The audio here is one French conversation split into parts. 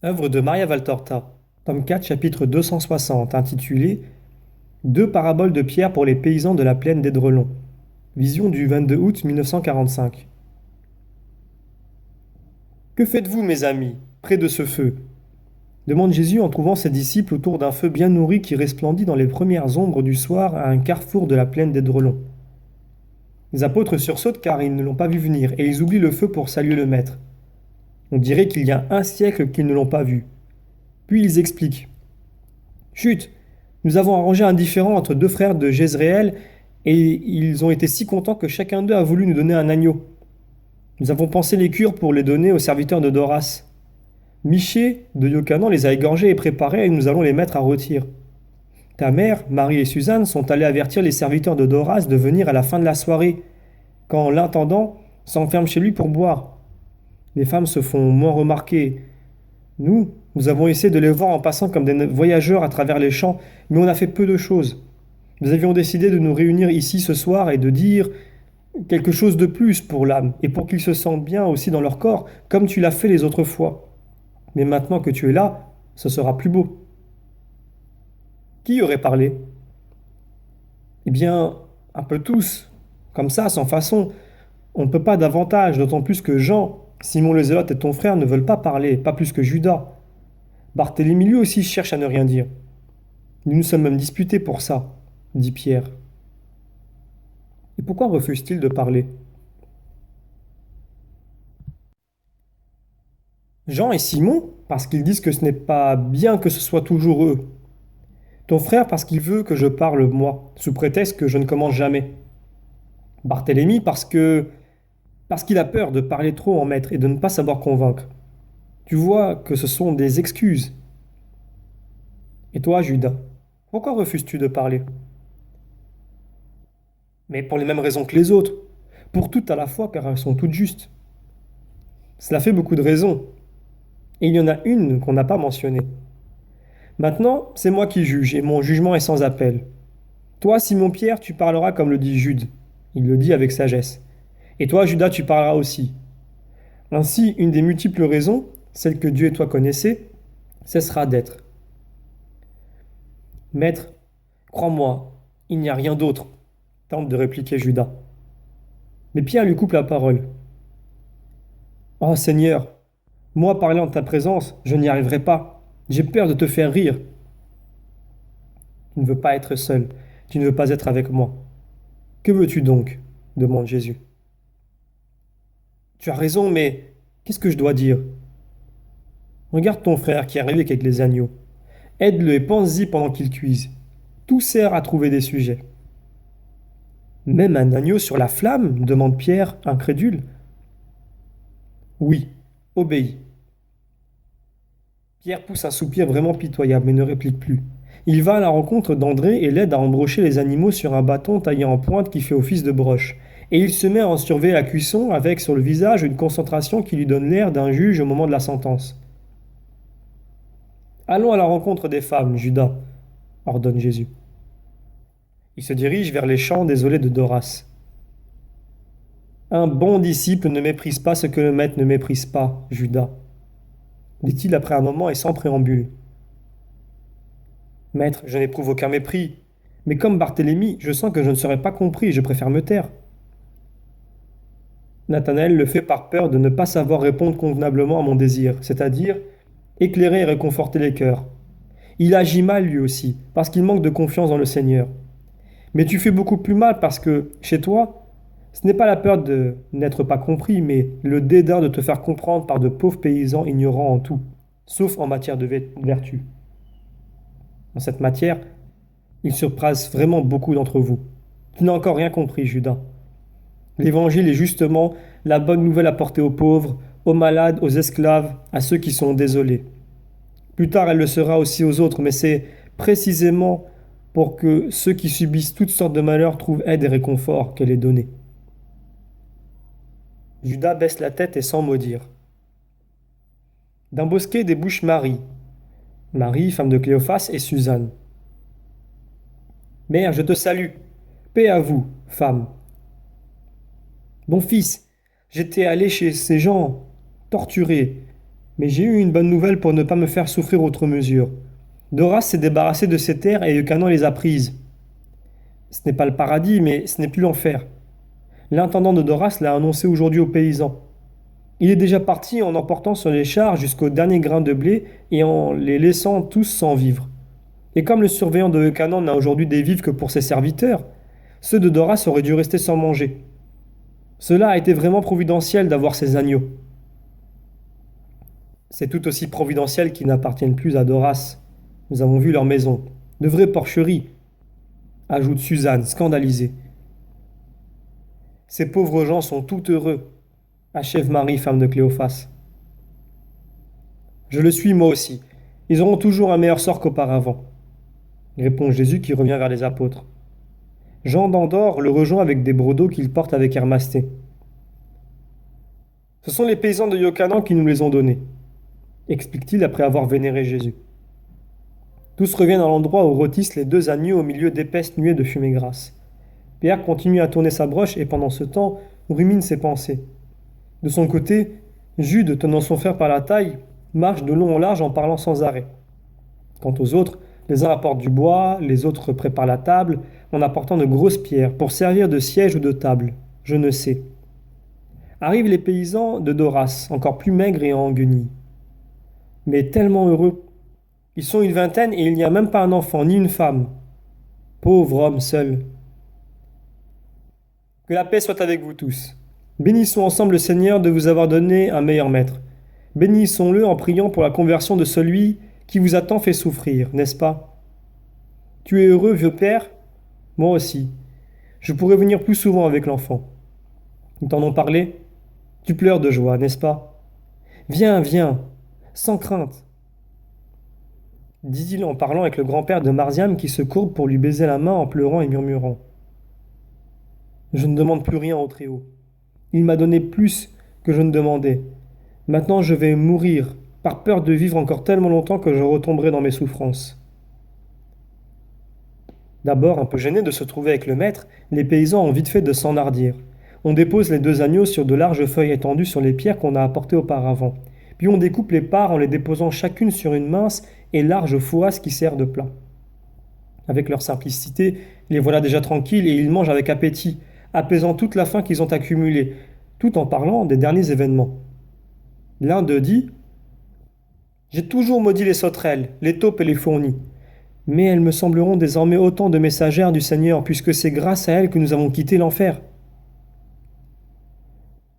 Œuvre de Maria Valtorta, tome 4, chapitre 260, intitulé Deux paraboles de Pierre pour les paysans de la plaine d'Édrelon. Vision du 22 août 1945. Que faites-vous, mes amis, près de ce feu? Demande Jésus en trouvant ses disciples autour d'un feu bien nourri qui resplendit dans les premières ombres du soir à un carrefour de la plaine d'Édrelon. Les apôtres sursautent car ils ne l'ont pas vu venir et ils oublient le feu pour saluer le Maître. On dirait qu'il y a un siècle qu'ils ne l'ont pas vu. Puis ils expliquent. Chut! Nous avons arrangé un différend entre deux frères de Jezréel et ils ont été si contents que chacun d'eux a voulu nous donner un agneau. Nous avons pensé les cures pour les donner aux serviteurs de Doras. Michée de Yocanan les a égorgés et préparés et nous allons les mettre à rôtir. Ta mère, Marie et Suzanne sont allées avertir les serviteurs de Doras de venir à la fin de la soirée, quand l'intendant s'enferme chez lui pour boire. Les femmes se font moins remarquer. Nous avons essayé de les voir en passant comme des voyageurs à travers les champs, mais on a fait peu de choses. Nous avions décidé de nous réunir ici ce soir et de dire quelque chose de plus pour l'âme, et pour qu'ils se sentent bien aussi dans leur corps, comme tu l'as fait les autres fois. Mais maintenant que tu es là, ce sera plus beau. Qui aurait parlé? Eh bien, un peu tous. Comme ça, sans façon. On ne peut pas davantage, d'autant plus que Jean, Simon le Zélote et ton frère ne veulent pas parler, pas plus que Judas. Barthélemy lui aussi cherche à ne rien dire. Nous nous sommes même disputés pour ça, dit Pierre. Et pourquoi refuse-t-il de parler? Jean et Simon, parce qu'ils disent que ce n'est pas bien que ce soit toujours eux. Ton frère, parce qu'il veut que je parle moi, sous prétexte que je ne commence jamais. Barthélemy, parce qu'il a peur de parler trop en maître et de ne pas savoir convaincre. Tu vois que ce sont des excuses. Et toi, Judas, pourquoi refuses-tu de parler? Mais pour les mêmes raisons que les autres. Pour toutes à la fois, car elles sont toutes justes. Cela fait beaucoup de raisons. Et il y en a une qu'on n'a pas mentionnée. Maintenant, c'est moi qui juge, et mon jugement est sans appel. Toi, Simon-Pierre, tu parleras comme le dit Jude. Il le dit avec sagesse. Et toi, Judas, tu parleras aussi. Ainsi, une des multiples raisons, celle que Dieu et toi connaissez, cessera d'être. Maître, crois-moi, il n'y a rien d'autre, tente de répliquer Judas. Mais Pierre lui coupe la parole. Oh Seigneur, moi parler en ta présence, je n'y arriverai pas. J'ai peur de te faire rire. Tu ne veux pas être seul, tu ne veux pas être avec moi. Que veux-tu donc? Demande Jésus. Tu as raison, mais qu'est-ce que je dois dire? Regarde ton frère qui arrive avec les agneaux. Aide-le et pense-y pendant qu'il cuise. Tout sert à trouver des sujets. Même un agneau sur la flamme? Demande Pierre, incrédule. Oui, obéis. Pierre pousse un soupir vraiment pitoyable mais ne réplique plus. Il va à la rencontre d'André et l'aide à embrocher les animaux sur un bâton taillé en pointe qui fait office de broche. Et il se met à en surveiller la cuisson avec sur le visage une concentration qui lui donne l'air d'un juge au moment de la sentence. Allons à la rencontre des femmes, Judas, ordonne Jésus. Il se dirige vers les champs désolés de Doras. Un bon disciple ne méprise pas ce que le maître ne méprise pas, Judas, dit-il après un moment et sans préambule. Maître, je n'éprouve aucun mépris. Mais comme Barthélemy, je sens que je ne serai pas compris et je préfère me taire. Nathanaël le fait par peur de ne pas savoir répondre convenablement à mon désir, c'est-à-dire éclairer et réconforter les cœurs. Il agit mal lui aussi, parce qu'il manque de confiance dans le Seigneur. Mais tu fais beaucoup plus mal parce que, chez toi, ce n'est pas la peur de n'être pas compris, mais le dédain de te faire comprendre par de pauvres paysans ignorants en tout, sauf en matière de vertu. En cette matière, il surpasse vraiment beaucoup d'entre vous. Tu n'as encore rien compris, Judas. L'évangile est justement la bonne nouvelle apportée aux pauvres, aux malades, aux esclaves, à ceux qui sont désolés. Plus tard, elle le sera aussi aux autres, mais c'est précisément pour que ceux qui subissent toutes sortes de malheurs trouvent aide et réconfort qu'elle est donnée. Judas baisse la tête et sans mot dire. D'un bosquet débouche Marie. Marie, femme de Cléophas, et Suzanne. Mère, je te salue. Paix à vous, femme. Mon fils, j'étais allé chez ces gens, torturés. Mais j'ai eu une bonne nouvelle pour ne pas me faire souffrir outre mesure. Doras s'est débarrassé de ses terres et Eucanan les a prises. Ce n'est pas le paradis, mais ce n'est plus l'enfer. L'intendant de Doras l'a annoncé aujourd'hui aux paysans. Il est déjà parti en emportant sur les chars jusqu'au dernier grain de blé et en les laissant tous sans vivres. Et comme le surveillant de Eucanan n'a aujourd'hui des vivres que pour ses serviteurs, ceux de Doras auraient dû rester sans manger. Cela a été vraiment providentiel d'avoir ces agneaux. C'est tout aussi providentiel qu'ils n'appartiennent plus à Doras. Nous avons vu leur maison. De vraies porcheries, ajoute Suzanne, scandalisée. Ces pauvres gens sont tout heureux, achève Marie, femme de Cléophas. Je le suis moi aussi. Ils auront toujours un meilleur sort qu'auparavant, répond Jésus qui revient vers les apôtres. Jean d'Andorre le rejoint avec des brodeaux qu'il porte avec Hermasté. Ce sont les paysans de Iocanaan qui nous les ont donnés, explique-t-il après avoir vénéré Jésus. Tous reviennent à l'endroit où rôtissent les deux agneaux au milieu d'épaisses nuées de fumée grasse. Pierre continue à tourner sa broche et pendant ce temps rumine ses pensées. De son côté, Jude, tenant son frère par la taille, marche de long en large en parlant sans arrêt. Quant aux autres, les uns apportent du bois, les autres préparent la table, en apportant de grosses pierres pour servir de siège ou de table, je ne sais. Arrivent les paysans de Doras, encore plus maigres et en guenilles. Mais tellement heureux. Ils sont une vingtaine et il n'y a même pas un enfant ni une femme. Pauvre homme seul. Que la paix soit avec vous tous. Bénissons ensemble le Seigneur de vous avoir donné un meilleur maître. Bénissons-le en priant pour la conversion de celui qui vous a tant fait souffrir, n'est-ce pas? Tu es heureux, vieux père? Moi aussi. Je pourrais venir plus souvent avec l'enfant. Nous t'en avons parlé? Tu pleures de joie, n'est-ce pas? Viens, viens, sans crainte. Dit-il en parlant avec le grand-père de Marziam qui se courbe pour lui baiser la main en pleurant et murmurant. Je ne demande plus rien au Très-Haut. Il m'a donné plus que je ne demandais. Maintenant je vais mourir, par peur de vivre encore tellement longtemps que je retomberai dans mes souffrances. D'abord, un peu gênés de se trouver avec le maître, les paysans ont vite fait de s'enhardir. On dépose les deux agneaux sur de larges feuilles étendues sur les pierres qu'on a apportées auparavant. Puis on découpe les parts en les déposant chacune sur une mince et large fourrasse qui sert de plat. Avec leur simplicité, les voilà déjà tranquilles et ils mangent avec appétit, apaisant toute la faim qu'ils ont accumulée, tout en parlant des derniers événements. L'un d'eux dit « J'ai toujours maudit les sauterelles, les taupes et les fourmis. Mais elles me sembleront désormais autant de messagères du Seigneur, puisque c'est grâce à elles que nous avons quitté l'enfer. »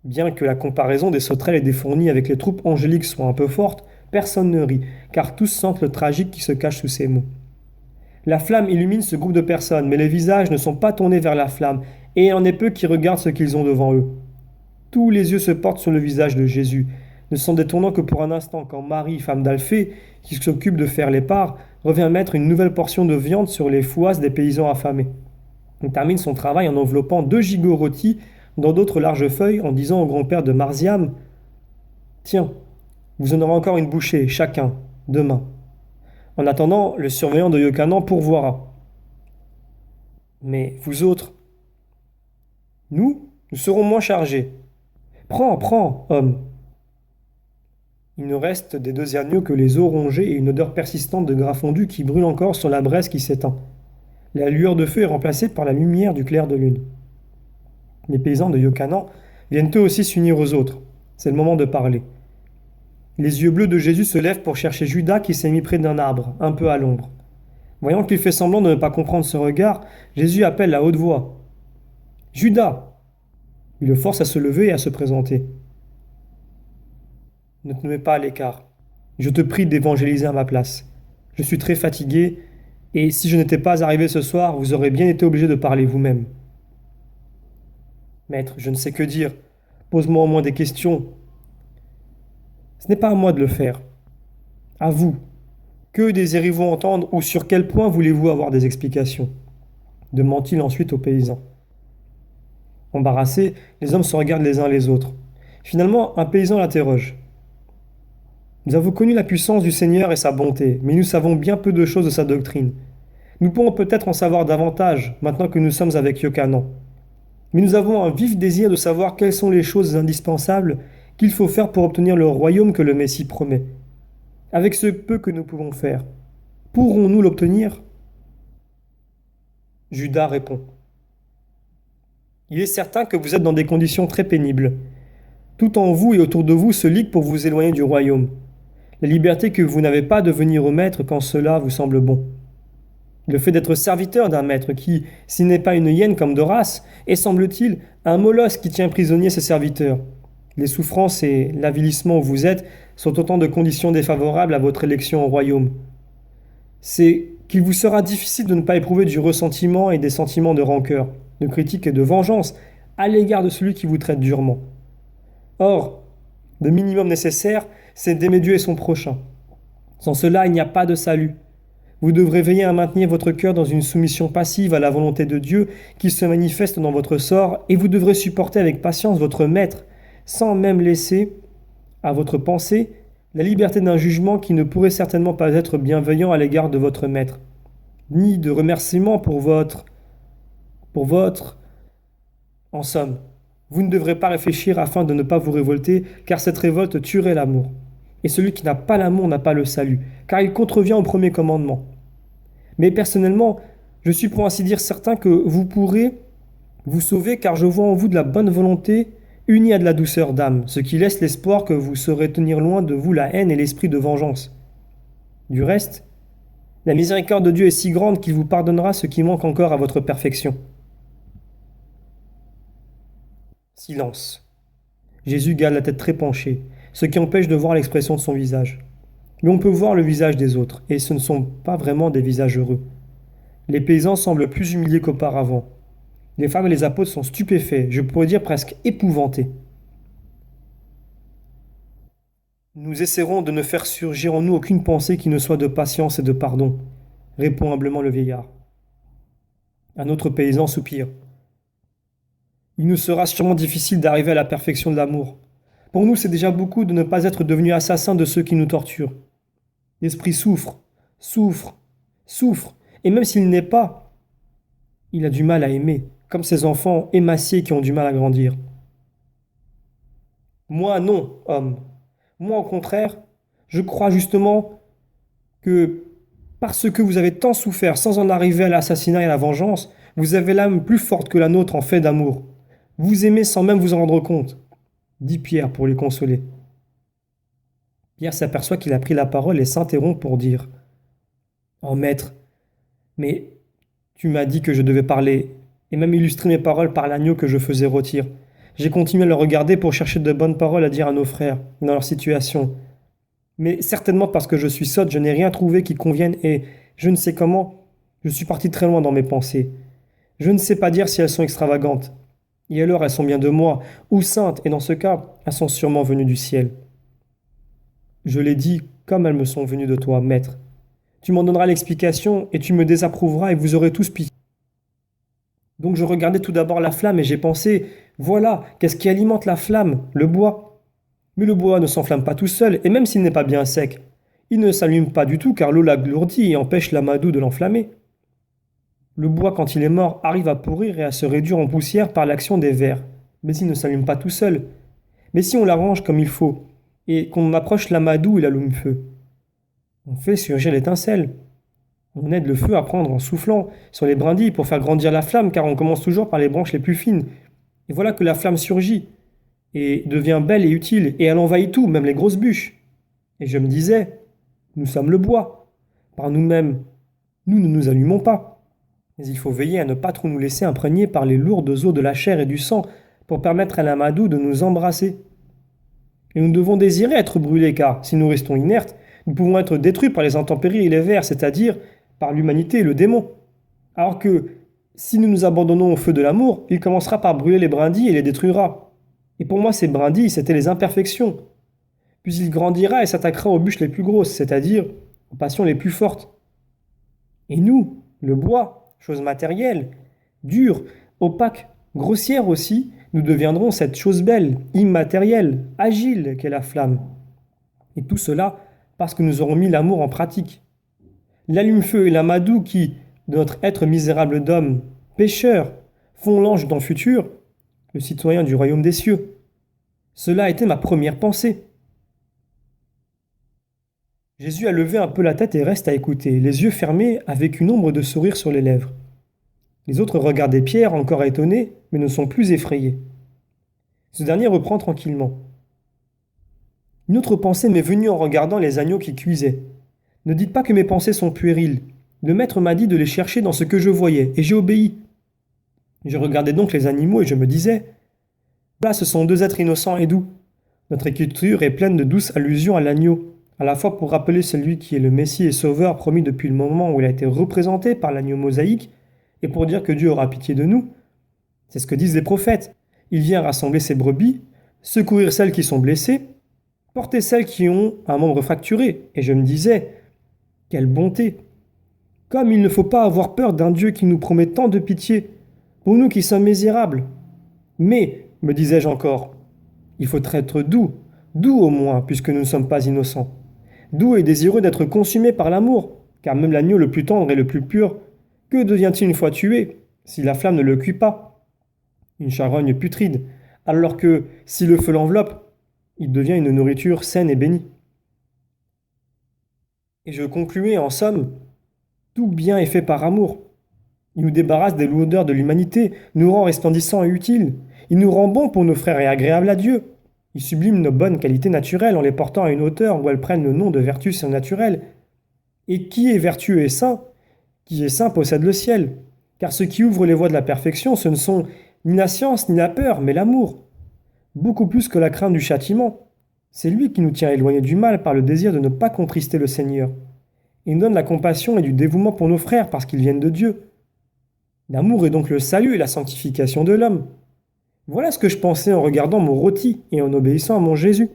Bien que la comparaison des sauterelles et des fourmis avec les troupes angéliques soit un peu forte, personne ne rit, car tous sentent le tragique qui se cache sous ces mots. La flamme illumine ce groupe de personnes, mais les visages ne sont pas tournés vers la flamme, et il en est peu qui regardent ce qu'ils ont devant eux. Tous les yeux se portent sur le visage de Jésus, ne s'en détournant que pour un instant quand Marie, femme d'Alphée, qui s'occupe de faire les parts, revient mettre une nouvelle portion de viande sur les fouasses des paysans affamés. On termine son travail en enveloppant 2 gigots rôtis dans d'autres larges feuilles en disant au grand-père de Marziam « Tiens, vous en aurez encore une bouchée, chacun, demain. En attendant, le surveillant de Iocanaan pourvoira. Mais vous autres, nous serons moins chargés. Prends, prends, homme. » Il ne reste des 2 agneaux que les os rongés et une odeur persistante de gras fondu qui brûle encore sur la braise qui s'éteint. La lueur de feu est remplacée par la lumière du clair de lune. Les paysans de Iocanaan viennent eux aussi s'unir aux autres. C'est le moment de parler. Les yeux bleus de Jésus se lèvent pour chercher Judas qui s'est mis près d'un arbre, un peu à l'ombre. Voyant qu'il fait semblant de ne pas comprendre ce regard, Jésus appelle à haute voix. « Judas !» Il le force à se lever et à se présenter. « Ne te mets pas à l'écart. Je te prie d'évangéliser à ma place. Je suis très fatigué, et si je n'étais pas arrivé ce soir, vous aurez bien été obligé de parler vous-même. » « Maître, je ne sais que dire. Pose-moi au moins des questions. » « Ce n'est pas à moi de le faire. À vous. Que désirez-vous entendre ou sur quel point voulez-vous avoir des explications ?» demande-t-il ensuite aux paysans. Embarrassés, les hommes se regardent les uns les autres. Finalement, un paysan l'interroge. « Nous avons connu la puissance du Seigneur et sa bonté, mais nous savons bien peu de choses de sa doctrine. Nous pourrons peut-être en savoir davantage maintenant que nous sommes avec Iocanaan. Mais nous avons un vif désir de savoir quelles sont les choses indispensables qu'il faut faire pour obtenir le royaume que le Messie promet. Avec ce peu que nous pouvons faire, pourrons-nous l'obtenir? Judas répond. Il est certain que vous êtes dans des conditions très pénibles. Tout en vous et autour de vous se ligue pour vous éloigner du royaume. La liberté que vous n'avez pas de venir au maître quand cela vous semble bon. Le fait d'être serviteur d'un maître qui, s'il n'est pas une hyène comme Doras, est, semble-t-il, un molosse qui tient prisonnier ses serviteurs. Les souffrances et l'avilissement où vous êtes sont autant de conditions défavorables à votre élection au royaume. C'est qu'il vous sera difficile de ne pas éprouver du ressentiment et des sentiments de rancœur, de critique et de vengeance à l'égard de celui qui vous traite durement. Or, le minimum nécessaire, c'est d'aimer Dieu et son prochain. Sans cela, il n'y a pas de salut. Vous devrez veiller à maintenir votre cœur dans une soumission passive à la volonté de Dieu qui se manifeste dans votre sort, et vous devrez supporter avec patience votre maître, sans même laisser à votre pensée la liberté d'un jugement qui ne pourrait certainement pas être bienveillant à l'égard de votre maître, ni de remerciement pour votre... En somme, vous ne devrez pas réfléchir afin de ne pas vous révolter, car cette révolte tuerait l'amour. Et celui qui n'a pas l'amour n'a pas le salut, car il contrevient au premier commandement. Mais personnellement, je suis pour ainsi dire certain que vous pourrez vous sauver, car je vois en vous de la bonne volonté unie à de la douceur d'âme, ce qui laisse l'espoir que vous saurez tenir loin de vous la haine et l'esprit de vengeance. Du reste, la miséricorde de Dieu est si grande qu'il vous pardonnera ce qui manque encore à votre perfection. Silence. Jésus garde la tête très penchée, ce qui empêche de voir l'expression de son visage. Mais on peut voir le visage des autres, et ce ne sont pas vraiment des visages heureux. Les paysans semblent plus humiliés qu'auparavant. Les femmes et les apôtres sont stupéfaits, je pourrais dire presque épouvantés. Nous essaierons de ne faire surgir en nous aucune pensée qui ne soit de patience et de pardon, répond humblement le vieillard. Un autre paysan soupire. Il nous sera sûrement difficile d'arriver à la perfection de l'amour. Pour nous, c'est déjà beaucoup de ne pas être devenus assassins de ceux qui nous torturent. L'esprit souffre, souffre, souffre, et même s'il n'est pas, il a du mal à aimer, comme ces enfants émaciés qui ont du mal à grandir. Moi, non, homme. Moi, au contraire, je crois justement que parce que vous avez tant souffert sans en arriver à l'assassinat et à la vengeance, vous avez l'âme plus forte que la nôtre en fait d'amour. Vous aimez sans même vous en rendre compte, dit Pierre pour les consoler. Pierre s'aperçoit qu'il a pris la parole et s'interrompt pour dire « Oh maître, mais tu m'as dit que je devais parler et même illustrer mes paroles par l'agneau que je faisais rôtir. J'ai continué à le regarder pour chercher de bonnes paroles à dire à nos frères dans leur situation. Mais certainement parce que je suis sotte, je n'ai rien trouvé qui convienne et, je ne sais comment, je suis parti très loin dans mes pensées. Je ne sais pas dire si elles sont extravagantes. Et alors elles sont bien de moi, ou saintes, et dans ce cas, elles sont sûrement venues du ciel. Je l'ai dit comme elles me sont venues de toi, maître. Tu m'en donneras l'explication et tu me désapprouveras et vous aurez tous pitié. Donc je regardais tout d'abord la flamme et j'ai pensé, voilà, qu'est-ce qui alimente la flamme? Le bois. Mais le bois ne s'enflamme pas tout seul, et même s'il n'est pas bien sec, il ne s'allume pas du tout car l'eau l'alourdit et empêche l'amadou de l'enflammer. Le bois, quand il est mort, arrive à pourrir et à se réduire en poussière par l'action des vers, mais il ne s'allume pas tout seul. Mais si on l'arrange comme il faut, et qu'on approche l'amadou, il allume feu. On fait surgir l'étincelle. On aide le feu à prendre en soufflant sur les brindilles pour faire grandir la flamme, car on commence toujours par les branches les plus fines. Et voilà que la flamme surgit, et devient belle et utile, et elle envahit tout, même les grosses bûches. Et je me disais, nous sommes le bois. Par nous-mêmes, nous ne nous allumons pas. Mais il faut veiller à ne pas trop nous laisser imprégner par les lourdes eaux de la chair et du sang pour permettre à l'amadou de nous embrasser. Et nous devons désirer être brûlés, car si nous restons inertes, nous pouvons être détruits par les intempéries et les vers, c'est-à-dire par l'humanité et le démon. Alors que, si nous nous abandonnons au feu de l'amour, il commencera par brûler les brindilles et les détruira. Et pour moi, ces brindilles, c'était les imperfections. Puis il grandira et s'attaquera aux bûches les plus grosses, c'est-à-dire aux passions les plus fortes. Et nous, le bois, chose matérielle, dure, opaque, grossière aussi, nous deviendrons cette chose belle, immatérielle, agile qu'est la flamme. Et tout cela parce que nous aurons mis l'amour en pratique. L'allume-feu et l'amadou qui, de notre être misérable d'homme, pécheur, font l'ange dans le futur, le citoyen du royaume des cieux. Cela a été ma première pensée. Jésus a levé un peu la tête et reste à écouter, les yeux fermés avec une ombre de sourire sur les lèvres. Les autres regardaient Pierre, encore étonné, mais ne sont plus effrayés. Ce dernier reprend tranquillement. Une autre pensée m'est venue en regardant les agneaux qui cuisaient. Ne dites pas que mes pensées sont puériles. Le maître m'a dit de les chercher dans ce que je voyais, et j'ai obéi. Je regardais donc les animaux et je me disais, là, ce sont deux êtres innocents et doux. Notre écriture est pleine de douces allusions à l'agneau, à la fois pour rappeler celui qui est le Messie et Sauveur promis depuis le moment où il a été représenté par l'agneau mosaïque, et pour dire que Dieu aura pitié de nous. C'est ce que disent les prophètes. Il vient rassembler ses brebis, secourir celles qui sont blessées, porter celles qui ont un membre fracturé. Et je me disais, quelle bonté! Comme il ne faut pas avoir peur d'un Dieu qui nous promet tant de pitié, pour nous qui sommes misérables. Mais, me disais-je encore, il faut être doux, doux au moins, puisque nous ne sommes pas innocents. Doux et désireux d'être consumés par l'amour, car même l'agneau le plus tendre et le plus pur, que devient-il une fois tué, si la flamme ne le cuit pas? Une charogne putride, alors que, si le feu l'enveloppe, il devient une nourriture saine et bénie. Et je concluais en somme, tout bien est fait par amour. Il nous débarrasse des lourdeurs de l'humanité, nous rend resplendissants et utiles. Il nous rend bons pour nos frères et agréables à Dieu. Il sublime nos bonnes qualités naturelles en les portant à une hauteur où elles prennent le nom de vertus surnaturelles. Et qui est vertueux et saint? Qui est saint possède le ciel. Car ce qui ouvre les voies de la perfection, ce ne sont ni la science ni la peur, mais l'amour. Beaucoup plus que la crainte du châtiment. C'est lui qui nous tient éloignés du mal par le désir de ne pas contrister le Seigneur. Il nous donne la compassion et du dévouement pour nos frères parce qu'ils viennent de Dieu. L'amour est donc le salut et la sanctification de l'homme. Voilà ce que je pensais en regardant mon rôti et en obéissant à mon Jésus.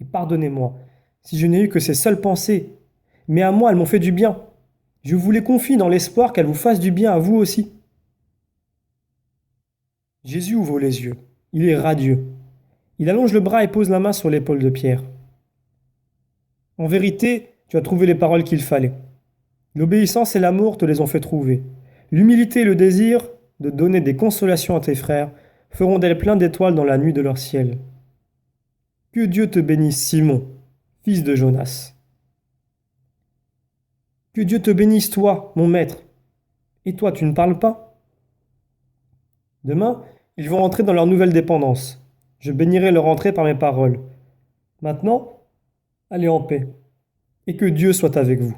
Et pardonnez-moi si je n'ai eu que ces seules pensées, mais à moi elles m'ont fait du bien. Je vous les confie dans l'espoir qu'elles vous fassent du bien à vous aussi. Jésus ouvre les yeux. Il est radieux. Il allonge le bras et pose la main sur l'épaule de Pierre. En vérité, tu as trouvé les paroles qu'il fallait. L'obéissance et l'amour te les ont fait trouver. L'humilité et le désir de donner des consolations à tes frères feront d'elles plein d'étoiles dans la nuit de leur ciel. Que Dieu te bénisse, Simon, fils de Jonas. Que Dieu te bénisse, toi, mon maître. Et toi, tu ne parles pas? Demain, ils vont entrer dans leur nouvelle dépendance. Je bénirai leur entrée par mes paroles. Maintenant, allez en paix, et que Dieu soit avec vous.